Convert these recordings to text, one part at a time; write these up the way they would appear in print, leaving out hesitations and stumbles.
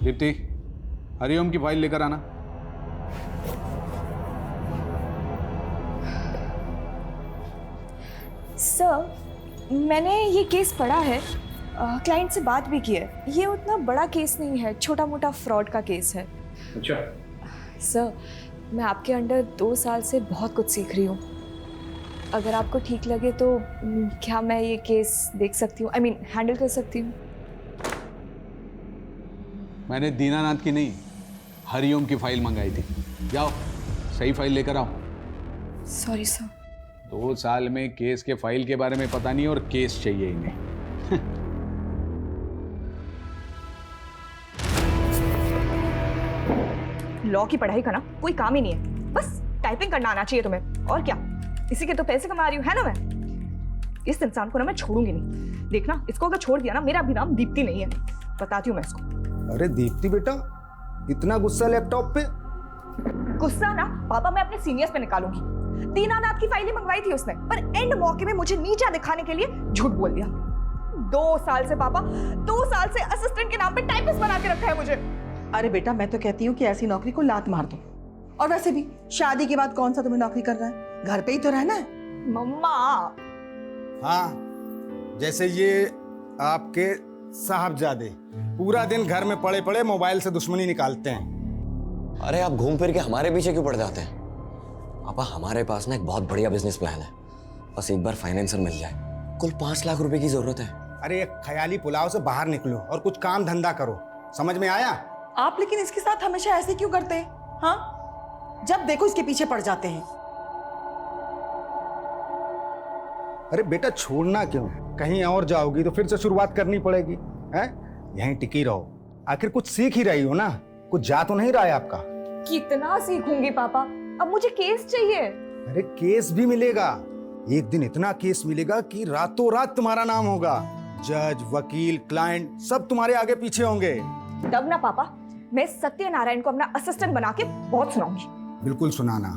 दीप्ति, हरिओम की फाइल लेकर आना। सर, मैंने ये केस पढ़ा है, क्लाइंट से बात भी की है। ये उतना बड़ा केस नहीं है, छोटा मोटा फ्रॉड का केस है। अच्छा। सर, मैं आपके अंडर 2 साल से बहुत कुछ सीख रही हूँ। अगर आपको ठीक लगे तो क्या मैं ये केस देख सकती हूँ, हैंडल कर सकती हूँ? मैंने दीनानाथ की नहीं, हरिओम की फाइल मंगाई थी। जाओ, सही फाइल लेकर आओ। Sorry sir. 2 साल में केस के फाइल के बारे में पता नहीं और केस चाहिए इन्हें। लॉ की पढ़ाई का ना कोई काम ही नहीं है, बस टाइपिंग करना आना चाहिए तुम्हें, और क्या। इसी के तो पैसे कमा रही हूँ, है ना। मैं इस इंसान को ना मैं छोड़ूंगी नहीं। देखना, इसको अगर छोड़ दिया ना, मेरा भी नाम दीप्ति नहीं है, बताती हूँ मैं इसको। अरे दीप्ति बेटा, इतना गुस्सा लैपटॉप पे? गुस्सा ना पापा मैं अपने सीनियर्स पे निकालूंगी। दीनानाथ की फाइलें मंगवाई थी उसने, पर एंड मौके में मुझे नीचा दिखाने के लिए झूठ बोल दिया। 2 साल से पापा, 2 साल से असिस्टेंट के नाम पे टाइपिस्ट बना के रखा है मुझे। अरे बेटा, मैं तो कहती हूँ कि ऐसी नौकरी को लात मार दो। और वैसे भी शादी के बाद कौन सा तुम्हें नौकरी करना है, घर पे ही तो रहना है। मम्मा। हाँ, जैसे ये आपके साहबजादे पूरा दिन घर में पड़े पड़े मोबाइल से दुश्मनी निकालते हैं। अरे आप घूम फिर के हमारे पीछे क्यों पड़ जाते हैं? पापा, हमारे पास ना एक बहुत बढ़िया बिजनेस प्लान है, बस एक बार फाइनेंसर मिल जाए। कुल 5 लाख रुपए की जरूरत है। अरे एक ख्याली पुलाव से बाहर निकलो और कुछ काम धंधा करो, समझ में आया? आप लेकिन इसके साथ हमेशा ऐसे क्यों करते हैं? हाँ, जब देखो इसके पीछे पड़ जाते हैं। अरे बेटा, छोड़ना क्यों? कहीं और जाओगी तो फिर से शुरुआत करनी पड़ेगी, हैं? यहीं टिकी रहो, आखिर कुछ सीख ही रही हो ना, कुछ जा तो नहीं रहा है आपका। कितना सीखूंगी पापा, अब मुझे केस चाहिए। अरे केस भी मिलेगा, एक दिन इतना केस मिलेगा कि रातों रात तुम्हारा नाम होगा। जज, वकील, क्लाइंट सब तुम्हारे आगे पीछे होंगे। तब ना पापा, मैं सत्यनारायण को अपना असिस्टेंट बना के बहुत सुनाऊंगी। बिल्कुल सुनाना,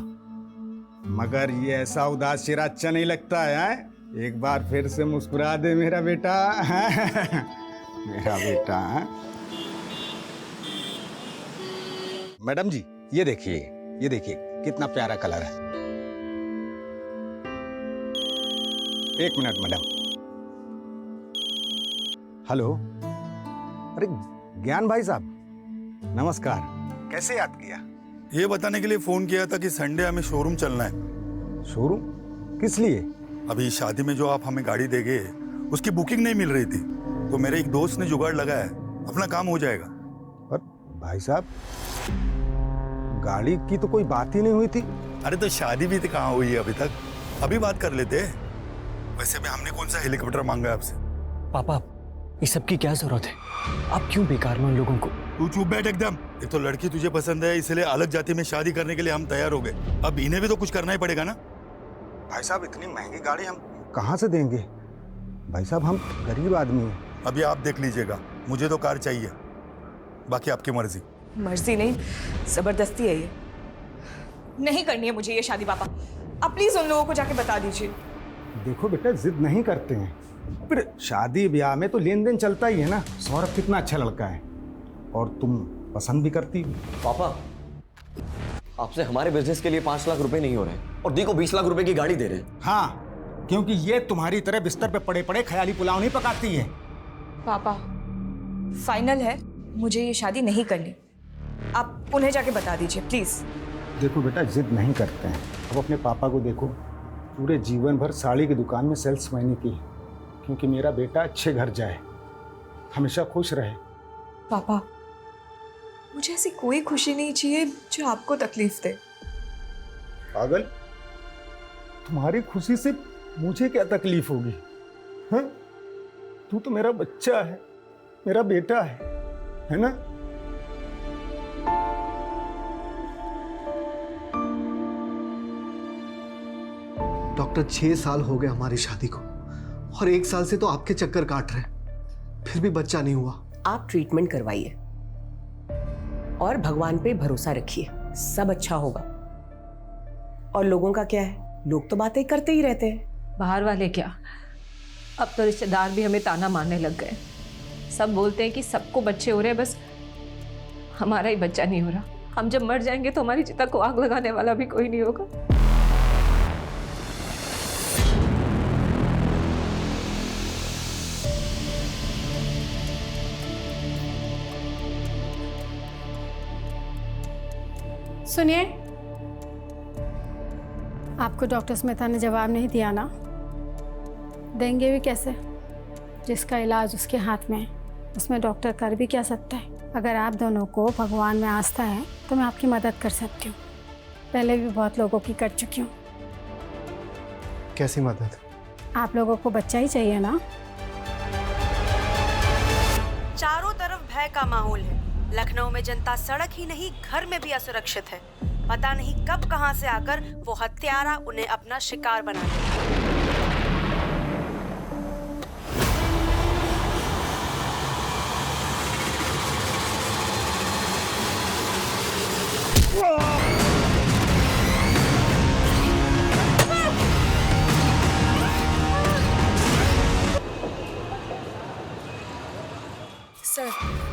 मगर ये ऐसा उदास चेहरा अच्छा नहीं लगता है। एक बार फिर से मुस्कुरा दे मेरा बेटा। मेरा बेटा। मैडम जी, ये देखिए कितना प्यारा कलर है। एक मिनट मैडम। हेलो, अरे ज्ञान भाई साहब, नमस्कार। कैसे याद किया? ये बताने के लिए फोन किया था कि संडे हमें शोरूम चलना है। शोरूम? किस लिए? अभी शादी में जो आप हमें गाड़ी देंगे उसकी बुकिंग नहीं मिल रही थी, तो मेरे एक दोस्त ने जुगाड़ लगाया है, अपना काम हो जाएगा। पर भाई साहब, गाड़ी की तो कोई बात ही नहीं हुई थी। अरे तो शादी भी तो कहाँ हुई है अभी तक, अभी बात कर लेते हैं। वैसे भी हमने कौन सा हेलीकॉप्टर मांगा है आपसे? पापा, इस सब की क्या जरूरत है? आप क्यों बेकार में उन लोगों को? तू चुप बैठ एकदम। एक तो लड़की तुझे पसंद है, इसलिए अलग जाति में शादी करने के लिए हम तैयार हो गए। अब इन्हें भी तो कुछ करना ही पड़ेगा ना। भाई साहब, इतनी महंगी गाड़ी हम कहाँ से देंगे? भाई साहब, हम गरीब आदमी हैं। अभी आप देख लीजिएगा, मुझे तो कार चाहिए, बाकी आपकी मर्जी। मर्जी नहीं, जबरदस्ती है ये। नहीं करनी है मुझे ये शादी पापा, आप प्लीज उन लोगों को जाके बता दीजिए। देखो बेटा, जिद नहीं करते हैं, फिर शादी ब्याह में तो लेन देन चलता ही है ना। सौरभ कितना अच्छा लड़का है और तुम पसंद भी करती हो। पापा, आपसे हमारे बिजनेस के लिए 5 लाख रुपए नहीं हो रहे और दी को 20 लाख रुपए की गाड़ी दे रहे हैं। हाँ, क्योंकि ये तुम्हारी तरह बिस्तर पे पड़े पड़े ख्याली पुलाव नहीं पकाती है। पापा, फाइनल है, मुझे ये शादी नहीं करनी। आप उन्हें जाके बता दीजिए प्लीज। देखो बेटा, जिद नहीं करते हैं। अब अपने पापा को देखो, पूरे जीवन भर साड़ी की दुकान में सेल्समैनी की, क्योंकि मेरा बेटा अच्छे घर जाए, हमेशा खुश रहे। पापा, मुझे ऐसी कोई खुशी नहीं चाहिए जो आपको तकलीफ दे। पागल, तुम्हारी खुशी से मुझे क्या तकलीफ होगी? हाँ, तू तो मेरा बच्चा है, मेरा बेटा है ना? डॉक्टर, 6 साल हो गए हमारी शादी को और 1 साल से तो आपके चक्कर काट रहे, फिर भी बच्चा नहीं हुआ। आप ट्रीटमेंट करवाइए और भगवान पे भरोसा रखिए, सब अच्छा होगा। और लोगों का क्या है, लोग तो बातें करते ही रहते हैं। बाहर वाले क्या, अब तो रिश्तेदार भी हमें ताना मारने लग गए। सब बोलते हैं कि सबको बच्चे हो रहे हैं, बस हमारा ही बच्चा नहीं हो रहा। हम जब मर जाएंगे तो हमारी चिता को आग लगाने वाला भी कोई नहीं होगा। सुनिए, आपको डॉक्टर स्मिता ने जवाब नहीं दिया ना? देंगे भी कैसे? जिसका इलाज उसके हाथ में है, उसमें डॉक्टर कर भी क्या सकता है? अगर आप दोनों को भगवान में आस्था है तो मैं आपकी मदद कर सकती हूँ। पहले भी बहुत लोगों की कर चुकी हूँ। कैसी मदद? आप लोगों को बच्चा ही चाहिए ना? चारों तरफ भय का माहौल है। लखनऊ में जनता सड़क ही नहीं घर में भी असुरक्षित है। पता नहीं कब कहां से आकर वो हत्यारा उन्हें अपना शिकार बना ले। सर,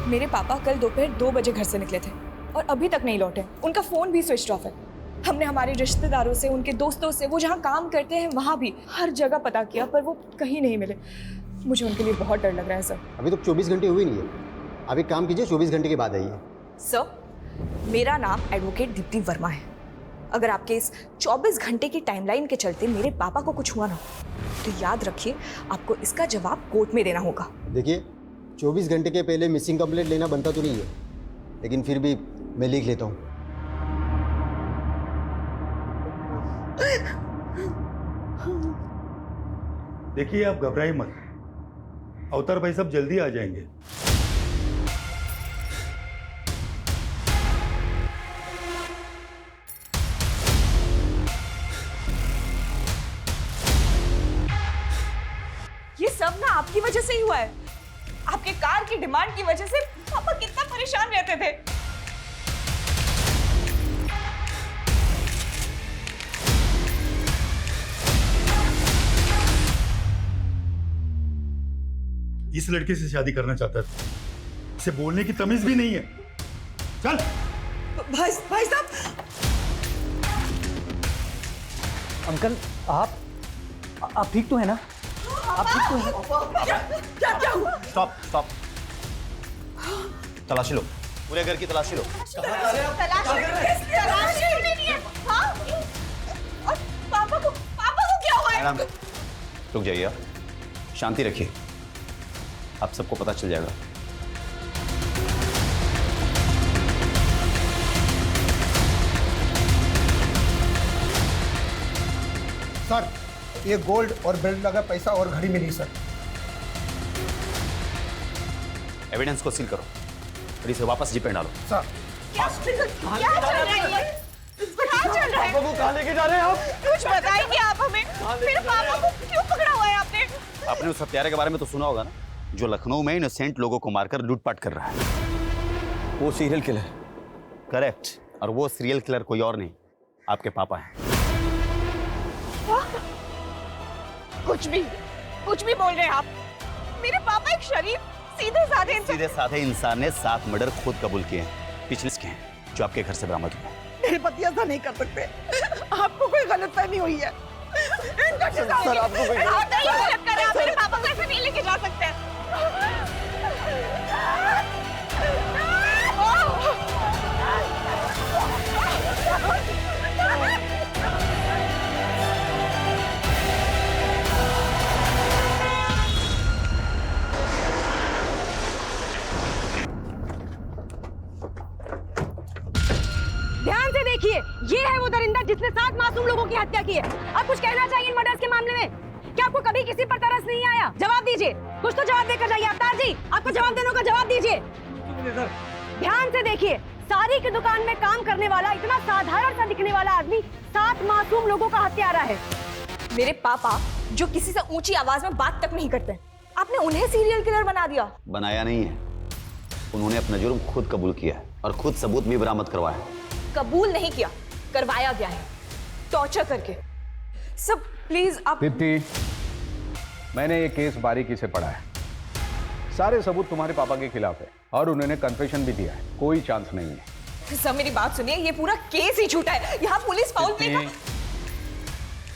मेरे पापा कल दोपहर 2 बजे घर से निकले थे और अभी तक नहीं लौटे। उनका फ़ोन भी स्विच ऑफ है। हमने हमारे रिश्तेदारों से, उनके दोस्तों से, वो जहाँ काम करते हैं वहाँ भी हर जगह पता किया, पर वो कहीं नहीं मिले। मुझे उनके लिए बहुत डर लग रहा है सर। अभी तो 24 घंटे हुए नहीं है। आप एक काम कीजिए, 24 घंटे के बाद आइए। सर, मेरा नाम एडवोकेट दीप्ति वर्मा है। अगर आपके इस 24 घंटे की टाइमलाइन के चलते मेरे पापा को कुछ हुआ ना, तो याद रखिए आपको इसका जवाब कोर्ट में देना होगा। देखिए, 24 घंटे के पहले मिसिंग कंप्लेंट लेना बनता तो नहीं है, लेकिन फिर भी मैं लिख लेता हूँ। देखिए, आप घबराइए मत। अवतार भाई सब जल्दी आ जाएंगे। ये सब ना आपकी वजह से ही हुआ है। आपके कार की डिमांड की वजह से पापा कितना परेशान रहते थे। इस लड़के से शादी करना चाहता था। इसे बोलने की तमीज भी नहीं है। चल भाई साहब। अंकल, आप ठीक तो है ना? आप ठीक तो है? क्या हुआ? स्टॉप। तलाशी लो, पूरे घर की तलाशी लो। पापा को क्या हुआ है? मैडम, रुक जाइए, शांति रखिए, आप सबको पता चल जाएगा। सर, ये गोल्ड और बेल्ट लगा पैसा और घड़ी मिली सर। एविडेंस को सील करो और इसे वापस जीप पे डालो। सर, क्या चल रहा है ये? क्या चल रहा है? पापा को कहाँ लेके जा रहे हैं आप? कुछ बताएंगे आप हमें? मेरे पापा को क्यों पकड़ा हुआ है आपने? आपने उस हत्यारे के बारे में तो सुना होगा ना, जो लखनऊ में इनोसेंट लोगों को मारकर लूटपाट कर रहा है। वो सीरियल किलर। करेक्ट, और वो सीरियल किलर कोई और नहीं, आपके पापा हैं। कुछ भी बोल रहे हैं आप। मेरे पापा एक शरीफ सीधे साधे इंसान ने 7 मर्डर खुद कबूल किए हैं, पिछले के हैं, जो आपके घर से बरामद हुए। मेरे पति ऐसा नहीं कर सकते। आपको कोई गलतफहमी हुई है। सर, आपको कोई आप मेरे पापा को ऐसे नहीं लेके जा सकते। ध्यान से देखिए, ये है वो दरिंदा जिसने 7 मासूम लोगों की हत्या की है। अब कुछ कहना चाहिए इन मर्डर्स के मामले में? क्या आपको कभी किसी पर तरस नहीं आया? जवाब दीजिए, कुछ तो जवाब देकर जाइए। अवतार जी, आपको जवाब देने का जवाब दीजिए। ध्यान से देखिए, सारी की दुकान में काम करने वाला इतना साधारण सा दिखने वाला आदमी 7 मासूम लोगों का हत्यारा है। मेरे पापा जो किसी से ऊंची आवाज में बात तक नहीं करते, आपने उन्हें सीरियल किलर बना दिया। बनाया नहीं है, उन्होंने अपना जुर्म खुद कबूल किया है और खुद सबूत भी बरामद करवाया है। कबूल नहीं किया, करवाया गया है, टॉर्चर करके। सब प्लीज आप। दीप्ति, मैंने ये केस बारीकी से पढ़ा है। सारे सबूत तुम्हारे पापा के खिलाफ है और उन्होंने कन्फेशन भी दिया है, कोई चांस नहीं है। सर मेरी बात सुनिए, ये पूरा केस ही झूठा है। यहाँ पुलिस फाउल प्ले का।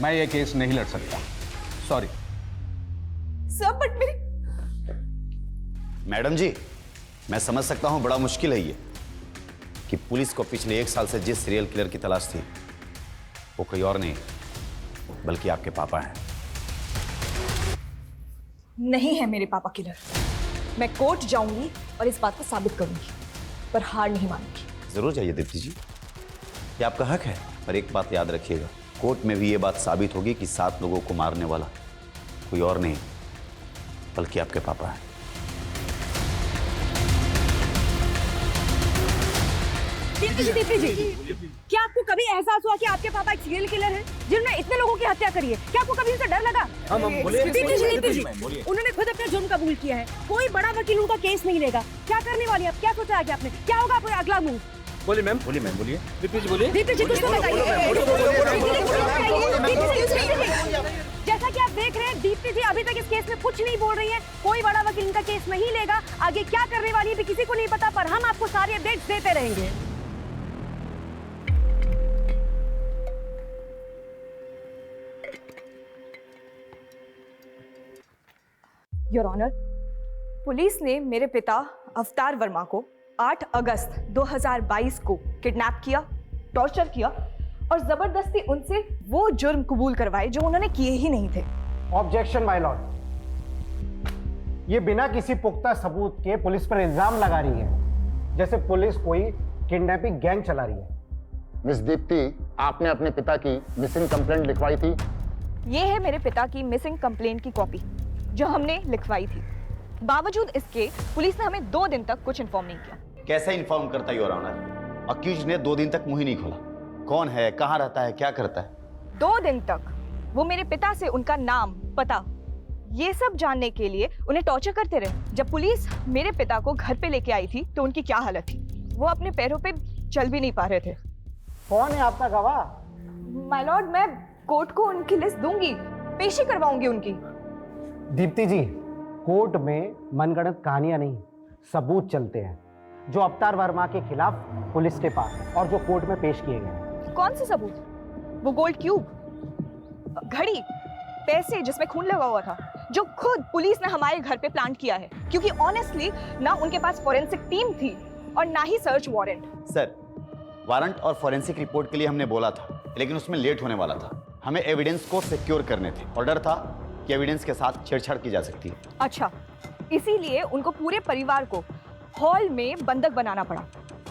मैं ये केस नहीं लड़ सकता, सॉरी। सर बट मेरी। मैडम जी, मैं समझ सकता हूं बड़ा मुश्किल है ये कि पुलिस को पिछले 1 साल से जिस सीरियल किलर की तलाश थी वो कोई और नहीं बल्कि आपके पापा हैं। नहीं है मेरे पापा किलर। मैं कोर्ट जाऊंगी और इस बात को साबित करूंगी, पर हार नहीं मानूंगी। जरूर जाइए दीप्ति जी, ये आपका हक है, पर एक बात याद रखिएगा, कोर्ट में भी ये बात साबित होगी कि 7 लोगों को मारने वाला कोई और नहीं बल्कि आपके पापा हैं। दीप्ति जी, क्या आपको कभी एहसास हुआ कि आपके पापा एक सीरियल किलर हैं जिन्होंने इतने लोगों की हत्या करी है? क्या आपको कभी उनसे डर लगा? दीप्ति जी, उन्होंने खुद अपना जुर्म कबूल किया है, कोई बड़ा वकील उनका केस नहीं लेगा। क्या करने वाली आप? क्या सोचा है आपने? क्या होगा आपका अगला मूव? बोलिए मैम, बोलिए। दीप्ति जी बोलिए। दीप्ति जी कुछ तो बताइए। जैसा कि आप देख रहे हैं, दीप्ति जी अभी तक इस केस में कुछ नहीं बोल रही हैं। कोई बड़ा वकील इनका केस नहीं लेगा। आगे क्या करने वाली है भी किसी को नहीं पता, पर हम आपको सारी अपडेट्स देते रहेंगे। योर ऑनर, पुलिस ने मेरे पिता अवतार वर्मा को 8 अगस्त 2022 को किडनैप किया, टॉर्चर किया और जबरदस्ती उनसे वो जुर्म कबूल करवाए जो उन्होंने किए ही नहीं थे। ऑब्जेक्शन माय लॉर्ड, ये बिना किसी पुख्ता सबूत के पुलिस पर इल्जाम लगा रही है, जैसे पुलिस कोई किडनैपिंग गैंग चला रही है। मिस दीप्ति, आपने अपने पिता की मिसिंग कंप्लेंट लिखवाई थी? ये है मेरे पिता की मिसिंग कंप्लेंट की कॉपी जो हमने लिखवाई थी। बावजूद इसके पुलिस ने हमें 2 दिन तक कुछ इन्फॉर्म नहीं किया। कैसे इन्फॉर्म करता योर ऑनर? अक्यूज ने 2 दिन तक मुंह ही नहीं खोला। कौन है, कहाँ रहता है, क्या करता है? 2 दिन तक वो मेरे पिता से उनका नाम, पता, ये सब जानने के लिए उन्हें टॉर्चर करते रहे। जब पुलिस मेरे पिता को घर पे लेके आई थी तो उनकी क्या हालत थी, वो अपने पैरों पे चल भी नहीं पा रहे थे। कौन है आपका गवाह? माय लॉर्ड, मैं कोर्ट को उनकी लिस्ट दूंगी, पेशी करवाऊंगी उनकी। दीप्ति जी, कोर्ट में मनगढ़ंत कहानियां नहीं, सबूत चलते हैं जो अवतार वर्मा के खिलाफ पुलिस के पास है और जो कोर्ट में पेश किए गए। कौन से सबूत? वो गोल्ड क्यूब, घड़ी, पैसे जिसमें खून लगा हुआ था, जो खुद पुलिस ने हमारे घर पे प्लांट किया है, क्योंकि ऑनेस्टली ना उनके पास फॉरेंसिक टीम थी और ना ही सर्च वारंट। सर, वारंट और फॉरेंसिक रिपोर्ट के लिए हमने बोला था, लेकिन उसमें लेट होने वाला था। हमें एविडेंस को सिक्योर करने थे और डर था कि एविडेंस के साथ छेड़छाड़ की जा सकती है। अच्छा, इसीलिए उनको पूरे परिवार को हॉल में बंधक बनाना पड़ा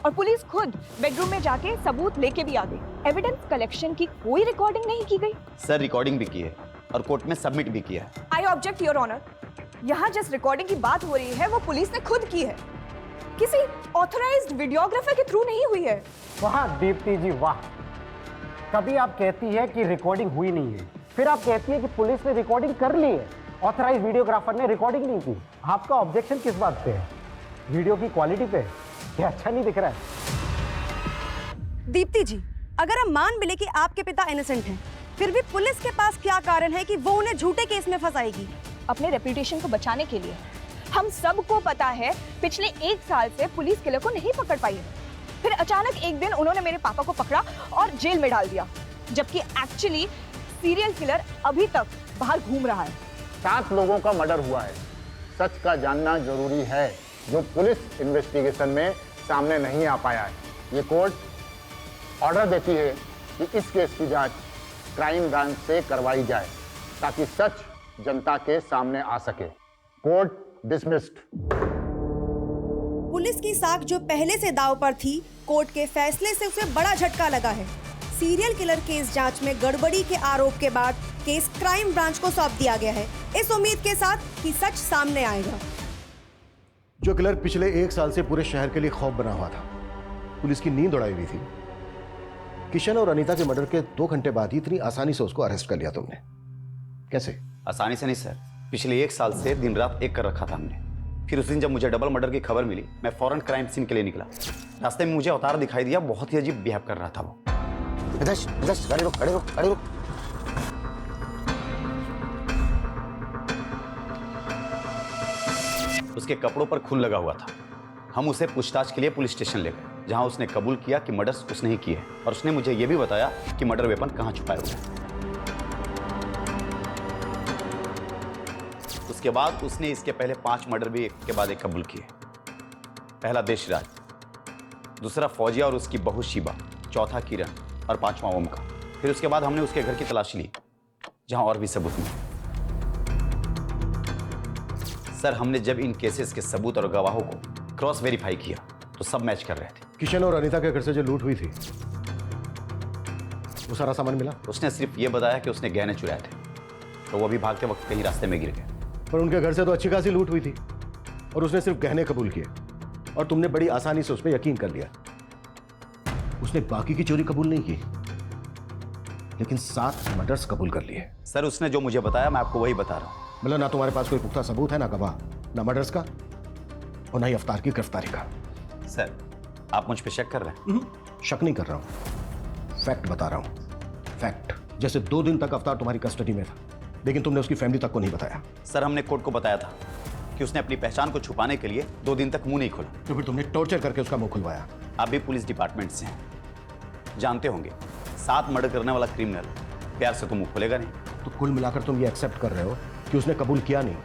और पुलिस खुद बेडरूम में जाके सबूत लेके भी आ गई। एविडेंस कलेक्शन की कोई रिकॉर्डिंग नहीं की गई। सर, रिकॉर्डिंग भी की है और कोर्ट में सबमिट भी किया है। आई ऑब्जेक्ट योर ऑनर, यहाँ जिस रिकॉर्डिंग की बात हो रही है वो पुलिस ने खुद की है, किसी ऑथराइज्ड वीडियोग्राफर के थ्रू नहीं हुई है। वाह दीप्ति जी वाह, कभी आप कहती है कि रिकॉर्डिंग हुई नहीं है, फिर आप कहती है कि पुलिस ने रिकॉर्डिंग कर ली है, ऑथराइज्ड वीडियोग्राफर ने रिकॉर्डिंग नहीं की। आपका ऑब्जेक्शन किस बात पे है? वीडियो की क्वालिटी पे? क्या अच्छा नहीं दिख रहा है? दीप्ति जी, अगर हम मान भी ले कि आपके पिता इनोसेंट हैं, फिर भी पुलिस के पास क्या कारण है कि वो उन्हें झूठे केस में फंसाएगी? अपने रेपुटेशन को बचाने के लिए। हम सबको पता है पिछले 1 साल से पुलिस किलर को नहीं पकड़ पाई है। फिर अचानक एक दिन उन्होंने मेरे पापा को पकड़ा और जेल में डाल दिया, जबकि एक्चुअली सीरियल किलर अभी तक बाहर घूम रहा है। 7 लोगों का मर्डर हुआ है, सच का जानना जरूरी है, जो पुलिस इन्वेस्टिगेशन में सामने नहीं आ पाया है। ये कोर्ट ऑर्डर देती है कि इस केस की जांच क्राइम ब्रांच से करवाई जाए ताकि सच जनता के सामने आ सके। Court dismissed. पुलिस की साख जो पहले से दांव पर थी, कोर्ट के फैसले से उसे बड़ा झटका लगा है। सीरियल किलर केस जांच में गड़बड़ी के आरोप के बाद केस क्राइम ब्रांच को सौंप दिया गया है, इस उम्मीद के साथ कि सच सामने आएगा। जो किलर पिछले 1 साल से पूरे शहर के लिए खौफ बना हुआ था, पुलिस की नींद उड़ाई हुई थी, किशन और अनीता के मर्डर के 2 घंटे बाद ही इतनी आसानी से उसको अरेस्ट कर लिया तुमने। कैसे? आसानी से नहीं सर, पिछले 1 साल से दिन रात एक कर रखा था हमने। फिर उस दिन जब मुझे डबल मर्डर की खबर मिली, मैं फौरन क्राइम सीन के लिए निकला। रास्ते में मुझे अवतार दिखाई दिया, बहुत ही अजीब बिहेव कर रहा था वो। गाड़ी रोक, गाड़ी रोक, गाड़ी रोक। उसके कपड़ों पर खून लगा हुआ था। हम उसे पूछताछ के लिए पुलिस स्टेशन ले गए, जहां उसने कबूल किया कि मर्डर्स उसने ही किए और उसने मुझे यह भी बताया कि मर्डर वेपन कहां छुपाए हुए हैं। उसके बाद उसने इसके पहले 5 मर्डर भी एक के बाद एक कबूल किए। पहला देशराज, दूसरा फौजिया और उसकी बहू शिबा, चौथा किरण और 5वां ओम का। फिर उसके बाद हमने उसके घर की तलाशी ली, जहां और भी सबूत मिले। सर, हमने जब इन केसेस के सबूत और गवाहों को क्रॉस वेरीफाई किया तो सब मैच कर रहे थे। किशन और अनीता के घर से जो लूट हुई थी, वो सारा सामान मिला? उसने सिर्फ ये बताया कि उसने गहने चुराए थे, तो वो भी भागते वक्त कहीं रास्ते में गिर गए। पर उनके घर से तो अच्छी खासी लूट हुई थी और उसने सिर्फ गहने कबूल किए और तुमने बड़ी आसानी से उस पर यकीन कर लिया। उसने बाकी की चोरी कबूल नहीं की, लेकिन 7 मर्डर्स कबूल कर लिए। सर, उसने जो मुझे बताया मैं आपको वही बता रहा हूं। मतलब ना तुम्हारे पास कोई पुख्ता सबूत है, ना गवाह, ना मर्डर्स का और ना ही अफ्तार की गिरफ्तारी का। सर, आप मुझ पे शक कर रहे हैं? शक नहीं कर रहा हूं, फैक्ट बता रहा हूं। फैक्ट। जैसे 2 दिन तक अफ्तार तुम्हारी कस्टडी में था, लेकिन तुमने उसकी फैमिली तक को नहीं बताया। सर, हमने कोर्ट को बताया था कि उसने अपनी पहचान को छुपाने के लिए 2 दिन तक मुंह नहीं खोला। तो फिर तुमने टॉर्चर करके उसका मुंह खुलवाया। आप भी पुलिस डिपार्टमेंट से हैं, जानते होंगे 7 मर्डर करने वाला क्रिमिनल प्यार से तो मुंह खोलेगा नहीं। तो कुल मिलाकर तुम ये एक्सेप्ट कर रहे हो कि उसने कबूल किया नहीं,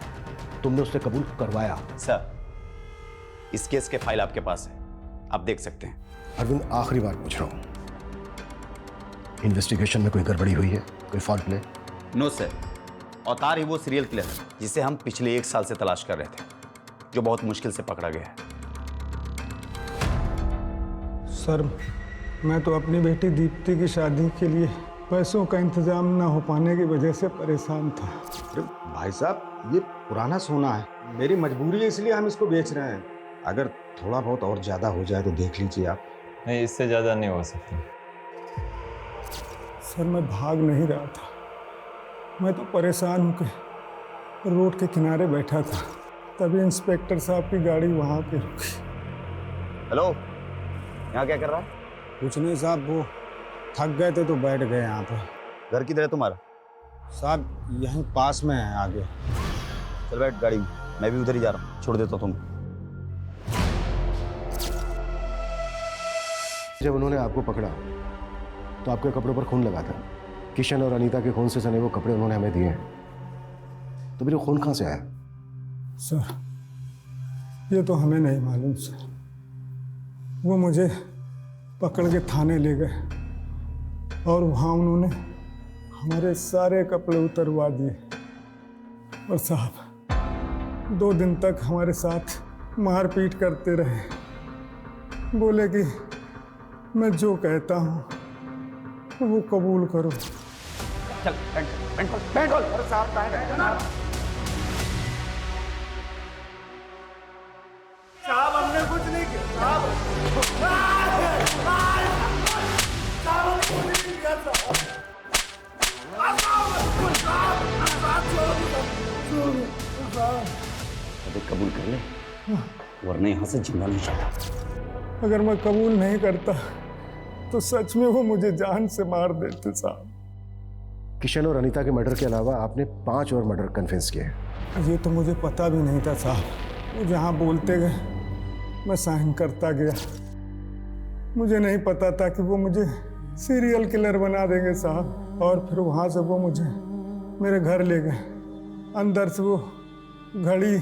तुमने उससे कबूल करवाया। सर, इस केस के फाइल आपके पास है, आप देख सकते हैं। अरविंद, आखिरी बार पूछ रहा हूं, इन्वेस्टिगेशन में कोई गड़बड़ी हुई है, कोई फॉल्ट प्ले? नो सर, अवतार ही वो सीरियल किलर है जिसे हम पिछले 1 साल से तलाश कर रहे थे, जो बहुत मुश्किल से पकड़ा गया है। सर, मैं तो अपनी बेटी दीप्ति की शादी के लिए पैसों का इंतजाम ना हो पाने की वजह से परेशान था। अरे भाई साहब, ये पुराना सोना है, मेरी मजबूरी है, इसलिए हम इसको बेच रहे हैं। अगर थोड़ा बहुत और ज़्यादा हो जाए तो देख लीजिए आप। नहीं, इससे ज़्यादा नहीं हो सकता। सर, मैं भाग नहीं रहा था, मैं तो परेशान होकर रोड के किनारे बैठा था, तभी इंस्पेक्टर साहब की गाड़ी वहाँ पे रुकी। हेलो, यहाँ क्या कर रहा है? कुछ नहीं साहब, वो थक गए थे तो बैठ गए यहाँ पे। घर किधर है तुम्हारा? साहब, यहीं पास में है आगे। चल बैठ गाड़ी में, मैं भी उधर ही जा रहा हूँ, छोड़ देता हूँ तुम। जब उन्होंने आपको पकड़ा तो आपके कपड़ों पर खून लगा था। किशन और अनीता के खून से सने वो कपड़े उन्होंने हमें दिए हैं, तो फिर वो खून कहाँ से आया? सर, ये तो हमें नहीं मालूम सर। वो मुझे पकड़ के थाने ले गए और वहाँ उन्होंने हमारे सारे कपड़े उतरवा दिए और साहब 2 दिन तक हमारे साथ मारपीट करते रहे। बोले कि मैं जो कहता हूँ वो कबूल करो। चल, पैंट खोल। अरे साहब, साहब, हमने कुछ नहीं किया अबे कबूल कर ले, वरना यहाँ से जिंदा नहीं जाता। अगर मैं कबूल नहीं करता तो सच में वो मुझे जान से मार देते साहब। किशन और अनीता के मर्डर के अलावा आपने 5 और मर्डर कन्फेस किए। ये तो मुझे पता भी नहीं था साहब। वो जहाँ बोलते गए मैं साइन करता गया। मुझे नहीं पता था कि वो मुझे सीरियल किलर बना देंगे साहब। और फिर वहाँ से वो मुझे मेरे घर ले गए। अंदर से वो घड़ी,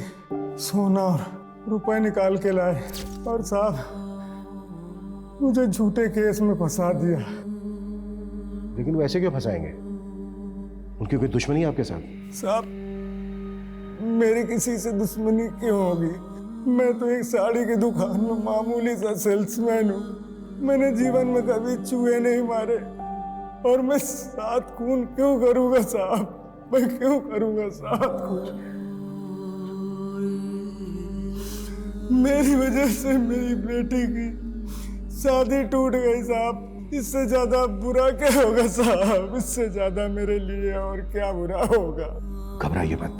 सोना और रुपए निकाल के लाए और साहब मुझे झूठे केस में फंसा दिया। लेकिन वो ऐसे क्यों फंसाएंगे? उनकी कोई दुश्मनी है आपके साथ? साहब, मेरी किसी से दुश्मनी क्यों होगी? मैं तो एक साड़ी की दुकान में मामूली सा सेल्समैन हूँ। मैंने जीवन में कभी चूहे नहीं मारे और मैं 7 खून क्यों करूँगा साहब? मैं क्यों करूँगा 7 खून? मेरी वजह से मेरी बेटी की शादी टूट गई साहब। इससे ज्यादा बुरा क्या होगा साहब? इससे ज्यादा मेरे लिए और क्या बुरा होगा? घबराइए मत।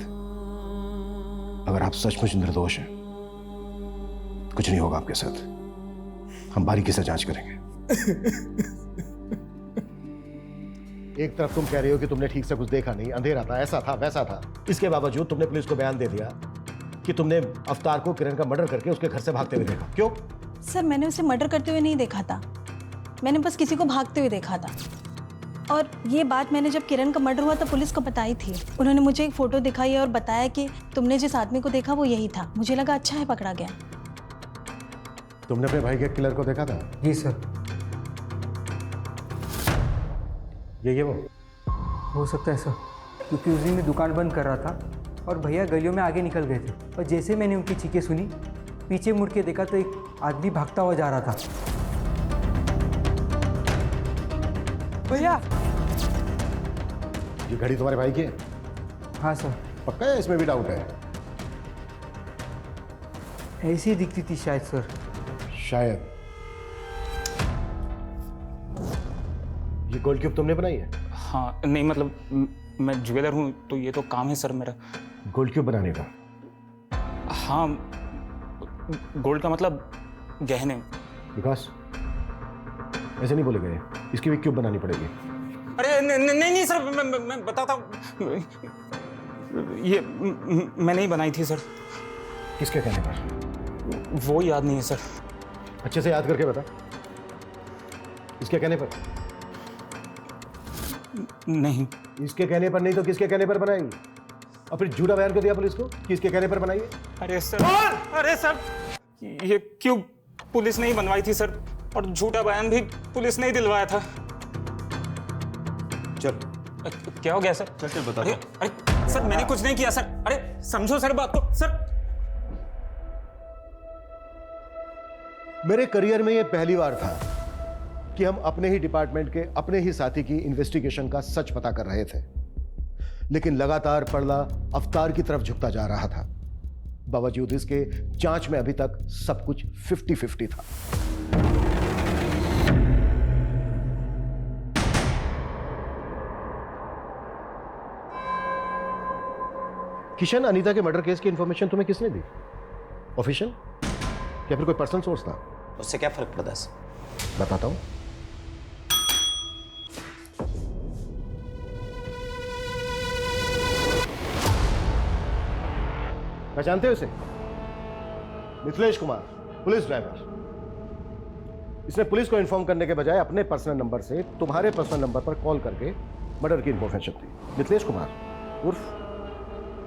अगर आप सचमुच निर्दोष हैं, कुछ नहीं होगा आपके साथ। हम बारीकी से जांच करेंगे। एक तरफ तुम कह रहे हो कि तुमने ठीक से कुछ देखा नहीं, अंधेरा था, ऐसा था, वैसा था। इसके बावजूद तुमने पुलिस को बयान दे दिया कि तुमने अवतार को किरण का मर्डर करके उसके घर से भागते हुए देखा। क्यों? सर मैंने उसे मर्डर करते हुए नहीं देखा था, मैंने बस किसी को भागते हुए देखा था। और ये बात मैंने जब किरण का मर्डर हुआ तब पुलिस को बताई थी। उन्होंने मुझे एक फोटो दिखाई और बताया कि तुमने जिस आदमी को देखा वो यही था। मुझे लगा अच्छा है पकड़ा गया। तुमने अपने भाई के किलर को देखा था? जी सर। ये वो हो सकता है सर, क्योंकि उस दिन मैं दुकान बंद कर रहा था और भैया गलियों में आगे निकल गए थे और जैसे मैंने उनकी चीखें सुनी, पीछे मुड़ के देखा तो एक आदमी भागता हुआ जा रहा था। भैया, ये घड़ी तुम्हारे भाई की है? हाँ सर। पक्का है? इसमें भी डाउट है? ऐसी दिखती थी शायद सर। शायद। ये गोल्ड क्यूब तुमने बनाई है? हाँ, नहीं मतलब मैं ज्वेलर हूँ तो ये तो काम है सर मेरा। गोल्ड क्यूब बनाने का? हाँ, गोल्ड का मतलब गहने। विकास, ऐसे नहीं बोले गए, इसकी भी क्यूब बनानी पड़ेगी। अरे नहीं सर, मैं बताता हूँ। ये मैं नहीं बनाई थी सर। किसके कहने पर? वो याद नहीं है सर। अच्छे से याद करके बता। इसके कहने पर? नहीं। इसके कहने पर नहीं तो किसके कहने पर बनाई? और फिर झूठा बयान कर दिया पुलिस को कि इसके कहने पर बनाई है? अरे सर, ये क्यों पुलिस ने ही बनवाई थी सर, और झूठा बयान भी पुलिस ने ही दिलवाया था। चल। क्या हो गया सर? चल बता। अरे सर, मैंने कुछ नहीं किया सर। अरे समझो सर बात को। सर, मेरे करियर में ये पहली बार था कि हम अपने ही डिपार्टमेंट के अपने ही साथी की इन्वेस्टिगेशन का सच पता कर रहे थे, लेकिन लगातार पड़ला अवतार की तरफ झुकता जा रहा था। बावजूद इसके जांच में अभी तक सब कुछ 50-50 था। किशन, अनीता के मर्डर केस की इंफॉर्मेशन तुम्हें किसने दी? ऑफिशियल या फिर कोई पर्सनल सोर्स था? उससे क्या फर्क पड़ता है सर? बताता हूं। पहचानते हो इसे? Mithilesh Kumar, police driver. इसने पुलिस को इन्फॉर्म करने के बजाय अपने पर्सनल नंबर से तुम्हारे पर्सनल नंबर पर कॉल करके मर्डर की इन्फॉर्मेशन दी। मिथिलेश कुमार उर्फ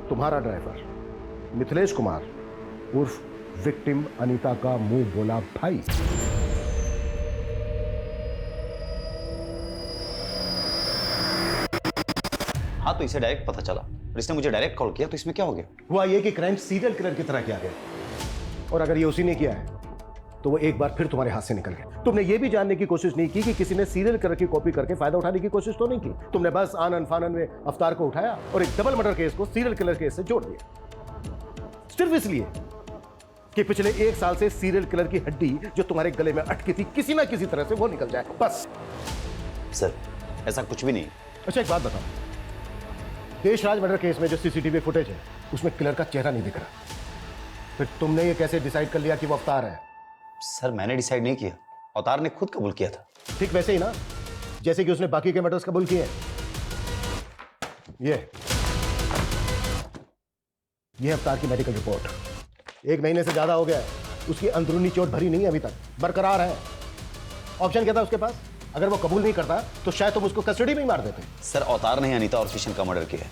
तुम्हारा ड्राइवर, मिथिलेश कुमार उर्फ विक्टिम अनीता का मुंह बोला भाई। हाँ, तो इसे डायरेक्ट पता चला और इसने मुझे डायरेक्ट कॉल किया, तो इसमें क्या हो गया? हुआ ये कि क्राइम सीरियल किलर की तरह किया गया, और अगर ये उसी ने किया है तो वो एक बार फिर तुम्हारे हाथ से निकल गया। तुमने ये भी जानने की कोशिश नहीं की कि किसी ने सीरियल किलर की कॉपी करके फायदा उठाने की कोशिश तो नहीं की। तुमने बस आनन फानन में अवतार को उठाया और एक डबल मर्डर केस को सीरियल किलर केस से जोड़ दिया, सिर्फ इसलिए कि पिछले 1 साल से सीरियल किलर की हड्डी जो तुम्हारे गले में अटकी थी किसी ना किसी तरह से वो निकल जाए, बस। सर, ऐसा कुछ भी नहीं। अच्छा, एक बात बताओ, देशराज मर्डर केस में जो सीसीटीवी फुटेज है उसमें किलर का चेहरा नहीं दिख रहा, फिर तुमने ये कैसे डिसाइड कर लिया कि वो अवतार है? सर, मैंने डिसाइड नहीं किया, अवतार ने खुद कबूल किया था। ठीक वैसे ही ना, जैसे कि उसने बाकी के मर्डर्स कबूल किए। ये अवतार की मेडिकल रिपोर्ट 1 महीने से ज्यादा हो गया है, उसकी अंदरूनी चोट भरी नहीं है, अभी तक बरकरार है। ऑप्शन क्या था उसके पास? अगर वो कबूल नहीं करता तो शायद तुम उसको कस्टडी में ही मार देते। सर, अवतार ने अनीता और किशन का मर्डर किया है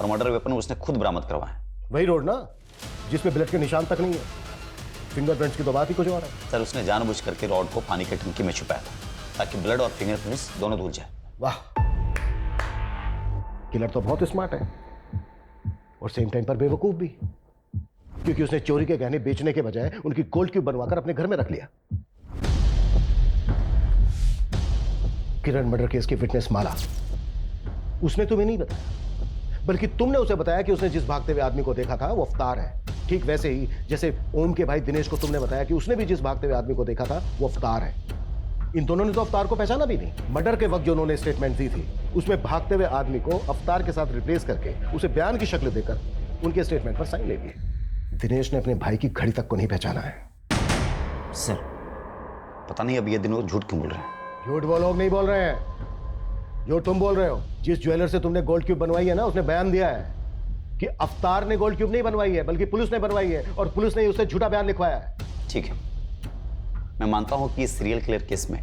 और मर्डर वेपन उसने खुद बरामद करवाया। वही रोड ना जिसमें ब्लड के निशान तक नहीं है, फिंगरप्रिंट्स की तो बात ही कुछ और है। सर, उसने जानबूझ करके रॉड को पानी की टंकी में छुपाया था ताकि ब्लड और फिंगरप्रिंट्स दोनों धुल जाए। वाह, किलर तो बहुत स्मार्ट है और सेम टाइम पर बेवकूफ भी, क्योंकि उसने चोरी के गहने बेचने के बजाय उनकी गोल्ड क्यूब बनवाकर अपने घर में रख लिया। किरण मर्डर केस की विटनेस माला, उसने तुम्हें नहीं बताया, बल्कि तुमने उसे बताया कि उसने जिस भागते हुए आदमी को देखा था वो अवतार है। ठीक वैसे ही जैसे ओम के भाई दिनेश को तुमने बताया कि उसने भी जिस भागते हुए आदमी को देखा था वो अवतार है। इन दोनों ने तो अवतार को पहचाना भी नहीं। मर्डर के वक्त जो उन्होंने स्टेटमेंट दी थी उसमें भागते हुए आदमी को अवतार के साथ रिप्लेस करके उसे बयान की शक्ल देकर उनके स्टेटमेंट पर साइन ले लिए। दिनेश ने अपने भाई की घड़ी तक को नहीं पहचाना है। सर, पता नहीं अब ये दिन वो झूठ क्यों बोल रहे हैं। झूठ वो लोग नहीं बोल रहे हैं जो तुम बोल रहे हो। जिस ज्वेलर से तुमने गोल्ड क्यूब बनवाई है ना, उसने बयान दिया है कि अवतार ने गोल्ड क्यूब नहीं बनवाई है, बल्कि पुलिस ने बनवाई है, और पुलिस ने उससे झूठा बयान लिखवाया है। ठीक है, मैं मानता हूं कि इस सीरियल किलर केस में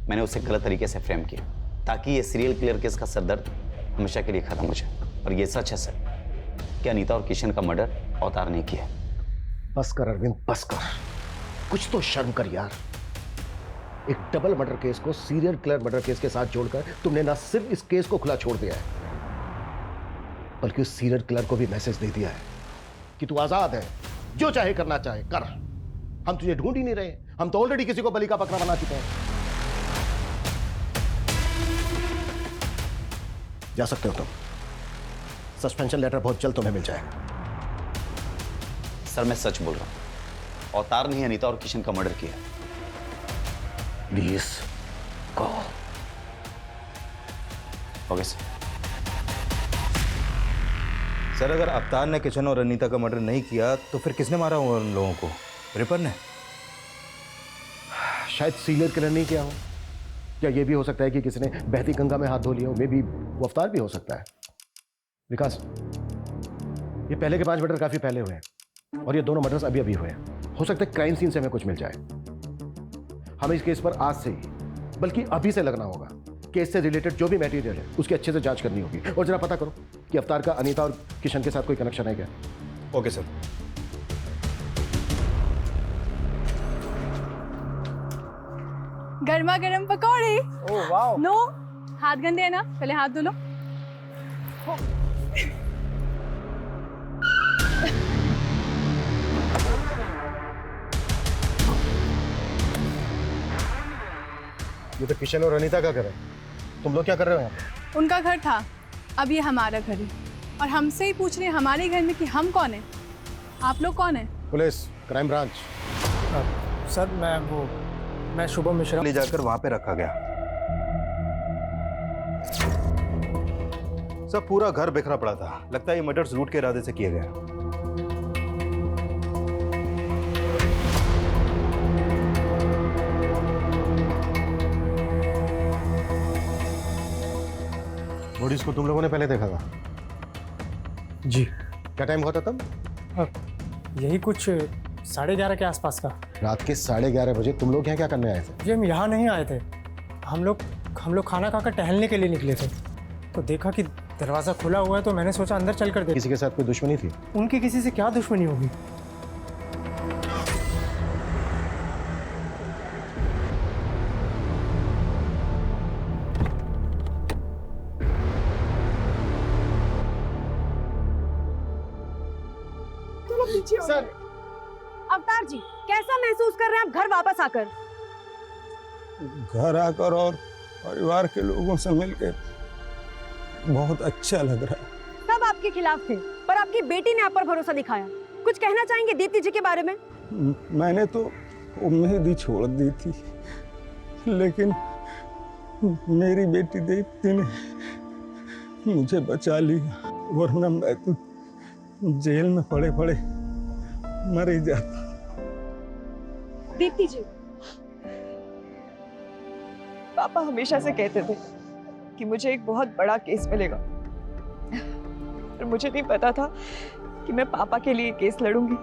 मैंने उसे गलत तरीके से फ्रेम किया, ताकि ये सीरियल किलर केस का सरदर्द हमेशा के लिए खत्म हो जाए। और ये सच है सर कि अनीता और किशन का मर्डर अवतार ने किया। बस कर अरविंद, बस कर, कुछ तो शर्म कर यार। एक डबल मर्डर केस को सीरियल किलर मर्डर केस के साथ जोड़कर तुमने ना सिर्फ इस केस को खुला छोड़ दिया है, बल्कि उस सीरियल किलर को भी मैसेज दे दिया है कि तू आजाद है, जो चाहे करना चाहे कर, हम तुझे ढूंढ ही नहीं रहे, हम तो ऑलरेडी किसी को बलि का बकरा बना चुके हैं। जा सकते हो तुम, सस्पेंशन लेटर बहुत जल्द तुम्हें मिल जाएगा। सर मैं सच बोल रहा हूं, अवतार ने ही अनीता और किशन का मर्डर किया। Please go. Okay sir. Sir अगर अवतार ने किशन और अनीता का मर्डर नहीं किया तो फिर किसने मारा होगा उन लोगों को? रिपर ने? शायद सीरियल किलर नहीं किया हो, या ये भी हो सकता है कि किसी ने बहती गंगा में हाथ धो लिया हो। मे बी वो अवतार भी हो सकता है। विकास, ये पहले के 5 मर्डर काफी पहले हुए हैं और ये दोनों मर्डर्स अभी अभी हुए हैं। हो सकता है क्राइम सीन से हमें कुछ मिल जाए। हमें इस केस पर आज से ही, बल्कि अभी से लगना होगा। केस से रिलेटेड जो भी मटेरियल है उसकी अच्छे से जांच करनी होगी, और जरा पता करो कि अवतार का अनीता और किशन के साथ कोई कनेक्शन है क्या। Okay sir. गर्मा गर्म पकौड़े। ओह वाह। नो, हाथ गंदे हैं ना, पहले हाथ धो लो। ये तो किशन और अनीता का घर है, तुम लोग क्या कर रहे हो यहाँ पे? उनका घर था, अब ये हमारा घर है, और हमसे ही पूछ रहे हैं हमारे घर में कि हम कौन है। आप लोग कौन है? Police, crime branch. सर मैं शुभम मिश्रा। ले जाकर वहां पे रखा गया। सब पूरा घर बिखरा पड़ा था, लगता है ये मर्डर्स लूट के इरादे से किए गए। बॉडीज को तुम लोगों ने पहले देखा था? जी। क्या टाइम हुआ था तब? यही कुछ 11:30 के आसपास का। रात के 11:30 बजे तुम लोग यहाँ क्या करने आए थे? जी हम यहाँ नहीं आए थे, हम लोग खाना खाकर टहलने के लिए निकले थे, तो देखा कि दरवाज़ा खुला हुआ है, तो मैंने सोचा अंदर चल कर देखा। किसी के साथ कोई दुश्मनी थी? उनकी किसी से क्या दुश्मनी होगी? सर, अवतार जी कैसा महसूस कर रहे हैं आप घर वापस आकर? घर आकर और परिवार के लोगों से मिलकर बहुत अच्छा लग रहा है। सब आपके खिलाफ थे, पर आपकी बेटी ने आप पर भरोसा दिखाया। कुछ कहना चाहेंगे दीप्ति जी के बारे में? मैंने तो उम्मीद ही छोड़ दी थी, लेकिन मेरी बेटी दीप्ति ने मुझे बचा लिया, वरना मैं तो जेल में पड़े पड़े मर ही जाता। दीप्ति जी, पापा हमेशा से कहते थे कि मुझे एक बहुत बड़ा केस मिलेगा, पर मुझे नहीं पता था कि मैं पापा के लिए केस लड़ूंगी।